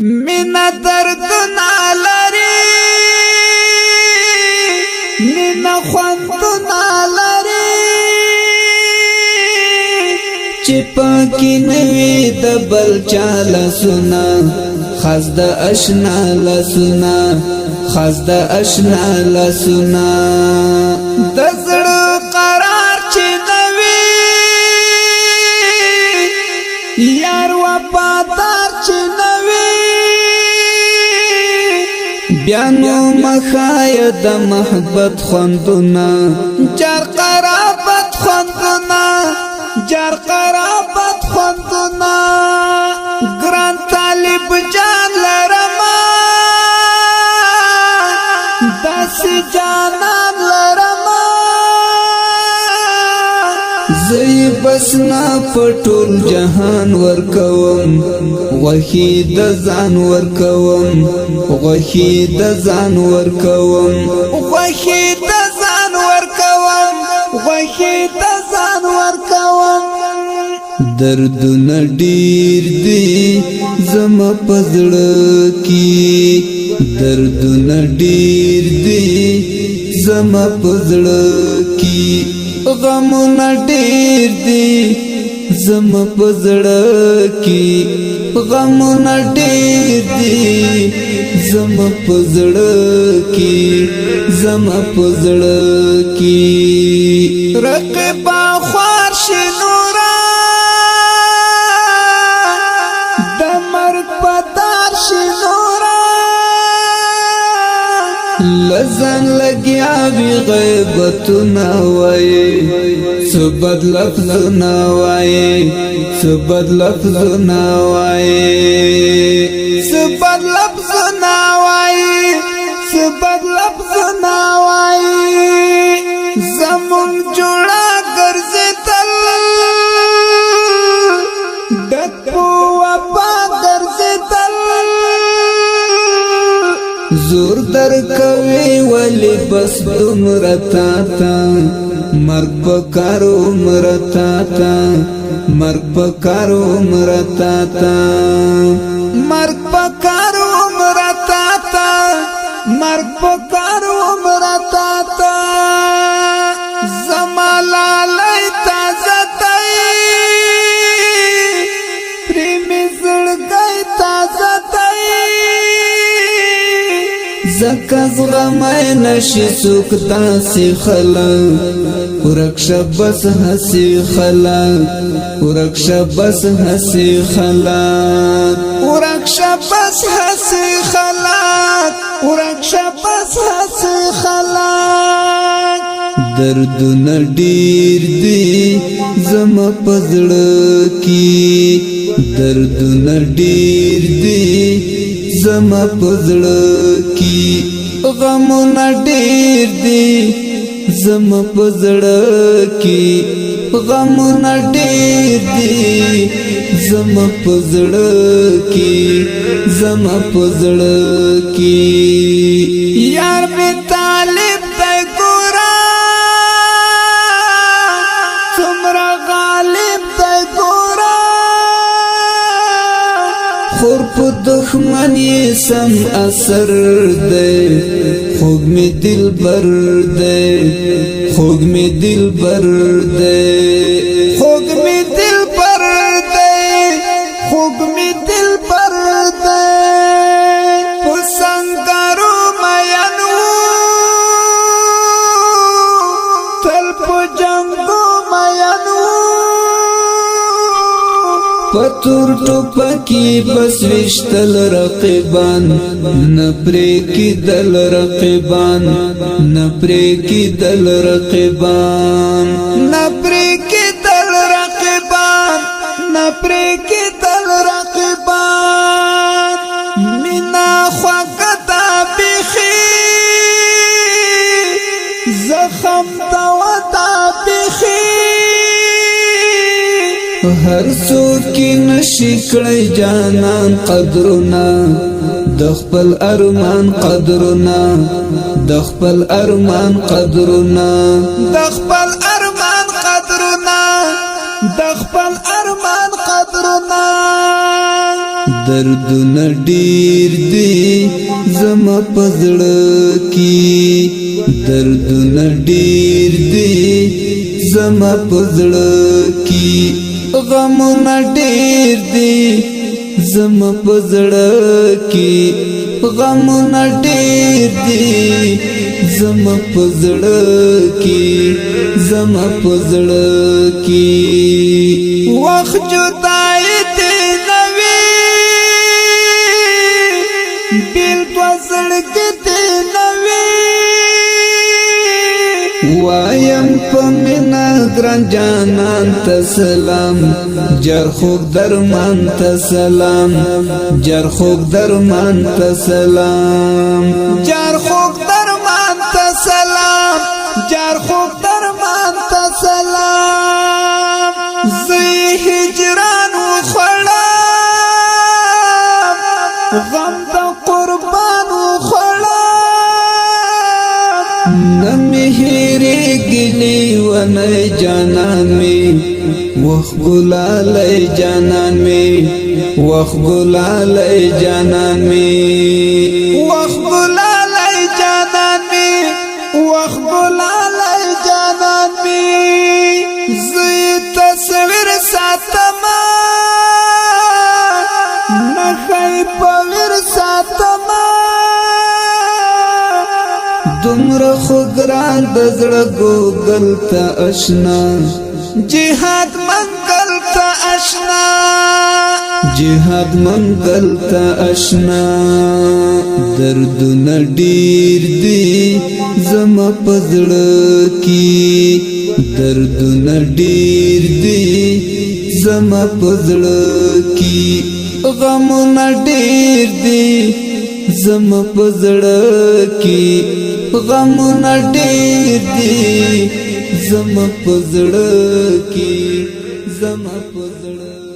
مینا درد نالری مینا خوند نالری چپاکی نوی دبل چالا سنا خزد اشنا لسنا خزد اشنا لسنا دزر قرار چی نوی یار وفادار چی نوی بیانو مخای د محبت خوندنا جار قرابت خوندنا جار قرابت خوندنا گران طالب جان لرما داسی جانان لرما زی بسنا پټول جهان ورکوم وحی د ځان ورکوم وحی د ځان ورکوم وحی د ځان ورکوم وحی د ځان ورکوم دردونه ډیر دي زما پزړه کی دردونه ډیر دي زما پزړه کی غمونه ډیر دي زما پزړه کی غمونه ډیر دي زما پزړه کی زما پزړه کی رقبا خوار شنورا د مرګ پتار شنورا لزن لگیا وی غیبتنا وای سبد لفظنا وای سبد لفظنا وای سبد لفظنا وای سبد لفظنا وای زمون جوړا ګرځتل دپو وپا ګرځتل زور در کوي ولی بس دمرتا تا مرگ پکارو مرتا تا مرگ پکارو مرتا تا مرگ پکارو مرتا تا مرگ پکارو مرتا تا زمالا لای تازه تای پریمی زړګی تازه تای زکز غمای نشی سوکتا سی خلا ورکش بس حسی خلا ورکش بس حسی خلا ورکش بس حسی خلا ورکش بس حسی خلا دردونه ډیر دي زما پزړه کی دردونه ډیر دي زما پزړه کی غمونه ډیر دي زما پزړه کی غمونه ډیر دي زما پزړه کی زما پزړه کی یار می طالب ته ګورا څومره غالب ته ګورا خور په دښمنی سم اثر دے خوږ می دل بر دے خوږ می دل بر دے خوږ می دل بر دے خوږ می دل بر دے پسنګارو مینو تل په جنگو مینو پتور ټوپکی بس وشتل رقیبان نپری کی دل رقیبان نپری کی دل رقیبان نپری کی دل رقیبان نپری کی دل رقیبان مینا خوکتا بیخی زخم دوتا بیخی هر څوک نشي کړی جانان قدرنا د خپل ارمان قدرنا د خپل ارمان قدرنا د خپل ارمان قدرنا د خپل ارمان قدرنا دردونه ډیر دي زما پزړه کی دردونه ډیر دي زما پزړه کی غمونه ډیر دي زما پزړه کی غمونه ډیر دي زما پزړه کی زما پزړه کی وخت جدای ته نوي بیل پزړه ته نوي وایم پمینا ګران جانان ته سلام جر خوب درمان ته سلام جر خوب درمان ته سلام جر خوب درمان ته سلام جر خوب درمان ته سلام زه هجران وخړم غم د قربان وخړم نمهری گلی ونی جانان می وخ گلالی جانان می وخ گلالی جانان می وخ گلالی جانان می وخ گلالی جانان می زی تصویر ساتما نخی پویر ساتما دمر خو گران دزړه ګوګل ته آشنا جهاد منګل ته آشنا جهاد منګل ته آشنا دردونه ډیر دي زما پزړه کی دردونه ډیر دي زما پزړه کی غمونه ډیر دي زما پزړه کی غمونه ډیر دي زما پزړه کی زما پزړه